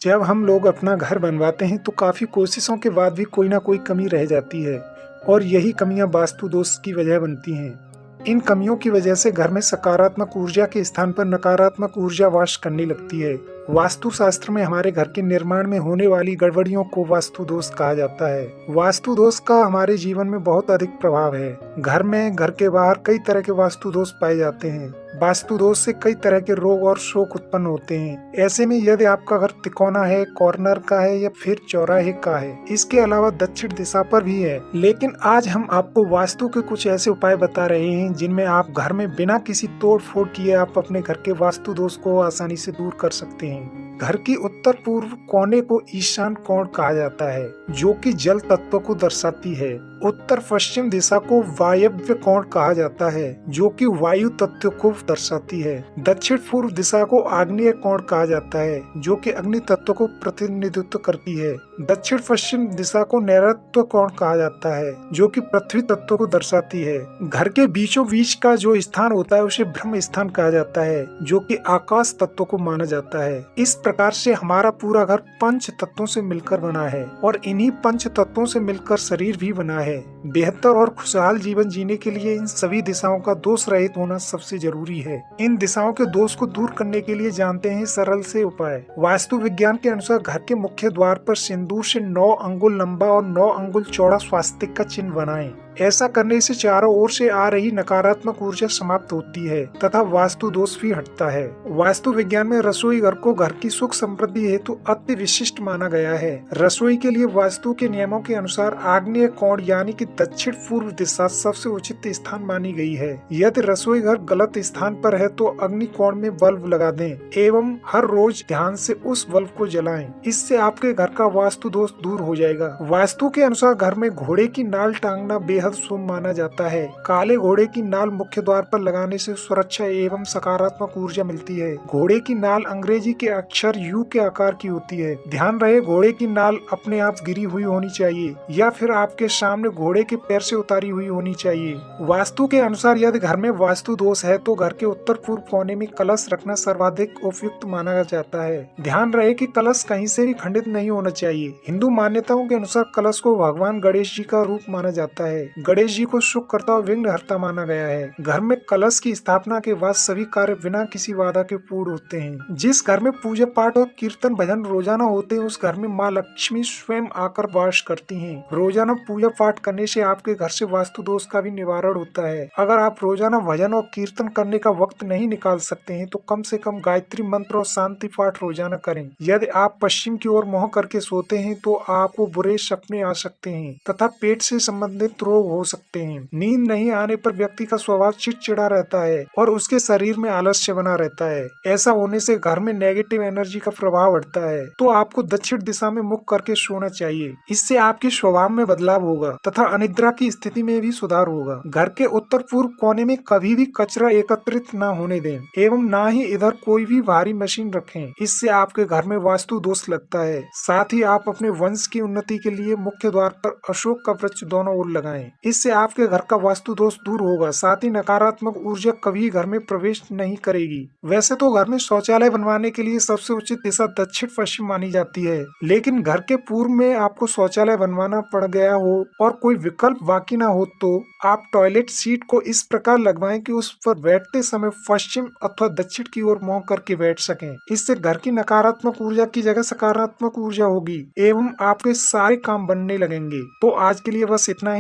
जब हम लोग अपना घर बनवाते हैं तो काफ़ी कोशिशों के बाद भी कोई ना कोई कमी रह जाती है और यही कमियां वास्तु दोष की वजह बनती हैं। इन कमियों की वजह से घर में सकारात्मक ऊर्जा के स्थान पर नकारात्मक ऊर्जा वास करने लगती है। वास्तु शास्त्र में हमारे घर के निर्माण में होने वाली गड़बड़ियों को वास्तु दोष कहा जाता है। वास्तु दोष का हमारे जीवन में बहुत अधिक प्रभाव है। घर में, घर के बाहर कई तरह के वास्तु दोष पाए जाते हैं। वास्तु दोष से कई तरह के रोग और शोक उत्पन्न होते हैं। ऐसे में यदि आपका घर तिकोना है, कॉर्नर का है या फिर चौराहे का है, इसके अलावा दक्षिण दिशा पर भी है, लेकिन आज हम आपको वास्तु के कुछ ऐसे उपाय बता रहे हैं जिनमें आप घर में बिना किसी तोड़ फोड़ किए आप अपने घर के वास्तु दोष को आसानी से दूर कर सकते हैं। घर की उत्तर पूर्व कोने को ईशान कोण कहा जाता है, जो कि जल तत्व को दर्शाती है। उत्तर पश्चिम दिशा को वायव्य कोण कहा जाता है, जो कि वायु तत्व को दर्शाती है। दक्षिण पूर्व दिशा को आग्नेय कोण कहा जाता है, जो कि अग्नि तत्व को प्रतिनिधित्व करती है। दक्षिण पश्चिम दिशा को नैऋत्य कोण कहा जाता है, जो कि पृथ्वी तत्व को दर्शाती है। घर के बीचों बीच का जो स्थान होता है उसे ब्रह्म स्थान कहा जाता है, जो कि आकाश तत्व को माना जाता है। इस प्रकार से हमारा पूरा घर पंच तत्वों से मिलकर बना है और इन्हीं पंच तत्वों से मिलकर शरीर भी बना है। बेहतर और खुशहाल जीवन जीने के लिए इन सभी दिशाओं का दोष रहित होना सबसे जरूरी है। इन दिशाओं के दोष को दूर करने के लिए जानते हैं सरल से उपाय। वास्तु विज्ञान के अनुसार घर के मुख्य द्वार पर सिंदूर से 9 अंगुल लंबा और 9 अंगुल चौड़ा स्वास्तिक का चिन्ह बनाएं। ऐसा करने से चारों ओर से आ रही नकारात्मक ऊर्जा समाप्त होती है तथा वास्तु दोष भी हटता है। वास्तु विज्ञान में रसोई घर को घर की सुख समृद्धि हेतु अति विशिष्ट माना गया है। रसोई के लिए वास्तु के नियमों के अनुसार आग्नेय कोण यानी कि दक्षिण पूर्व दिशा सबसे उचित स्थान मानी गई है। यदि रसोई घर गलत स्थान पर है तो अग्नि कोण में बल्ब लगा दें एवं हर रोज ध्यान से उस बल्ब को जलाएं। इससे आपके घर का वास्तु दोष दूर हो जाएगा। वास्तु के अनुसार घर में घोड़े की नाल टांगना बेहद शुभ माना जाता है। काले घोड़े की नाल मुख्य द्वार पर लगाने से सुरक्षा एवं सकारात्मक ऊर्जा मिलती है। घोड़े की नाल अंग्रेजी के अक्षर यू के आकार की होती है। ध्यान रहे घोड़े की नाल अपने आप गिरी हुई होनी चाहिए या फिर आपके सामने घोड़े के पैर से उतारी हुई होनी चाहिए। वास्तु के अनुसार यदि घर में वास्तु दोष है तो घर के उत्तर पूर्व कोने में कलश रखना सर्वाधिक उपयुक्त माना जाता है। ध्यान रहे कि कलश कहीं से भी खंडित नहीं होना चाहिए। हिंदू मान्यताओं के अनुसार कलश को भगवान गणेश जी का रूप माना जाता है। गणेश जी को सुख करता और विघ्न हरता माना गया है। घर में कलश की स्थापना के बाद सभी कार्य बिना किसी बाधा के पूर्ण होते हैं। जिस घर में पूजा पाठ और कीर्तन भजन रोजाना होते हैं उस घर में माँ लक्ष्मी स्वयं आकर वास करती हैं। रोजाना पूजा पाठ करने से आपके घर से वास्तु दोष का भी निवारण होता है। अगर आप रोजाना भजन और कीर्तन करने का वक्त नहीं निकाल सकते हैं तो कम से कम गायत्री मंत्र और शांति पाठ रोजाना करें। यदि आप पश्चिम की ओर मुँह करके सोते हैं तो आपको बुरे सपने आ सकते हैं तथा पेट से संबंधित रोग हो सकते हैं। नींद नहीं आने पर व्यक्ति का स्वभाव चिड़चिड़ा रहता है और उसके शरीर में आलस्य बना रहता है। ऐसा होने से घर में नेगेटिव एनर्जी का प्रभाव बढ़ता है। तो आपको दक्षिण दिशा में मुख करके सोना चाहिए। इससे आपके स्वभाव में बदलाव होगा तथा अनिद्रा की स्थिति में भी सुधार होगा। घर के उत्तर पूर्व कोने में कभी भी कचरा एकत्रित न होने दें एवं न ही इधर कोई भी भारी मशीन रखें। इससे आपके घर में वास्तु दोष लगता है। साथ ही आप अपने वंश की उन्नति के लिए मुख्य द्वार पर अशोक का वृक्ष दोनों ओर लगाएं। इससे आपके घर का वास्तु दोष दूर होगा। साथ ही नकारात्मक ऊर्जा कभी घर में प्रवेश नहीं करेगी। वैसे तो घर में शौचालय बनवाने के लिए सबसे उचित दिशा दक्षिण पश्चिम मानी जाती है, लेकिन घर के पूर्व में आपको शौचालय बनवाना पड़ गया हो और कोई विकल्प बाकी ना हो तो आप टॉयलेट सीट को इस प्रकार लगवाएं कि उस पर बैठते समय पश्चिम अथवा दक्षिण की ओर मुंह करके बैठ सकें। इससे घर की नकारात्मक ऊर्जा की जगह सकारात्मक ऊर्जा होगी एवं आपके सारे काम बनने लगेंगे। तो आज के लिए बस इतना ही।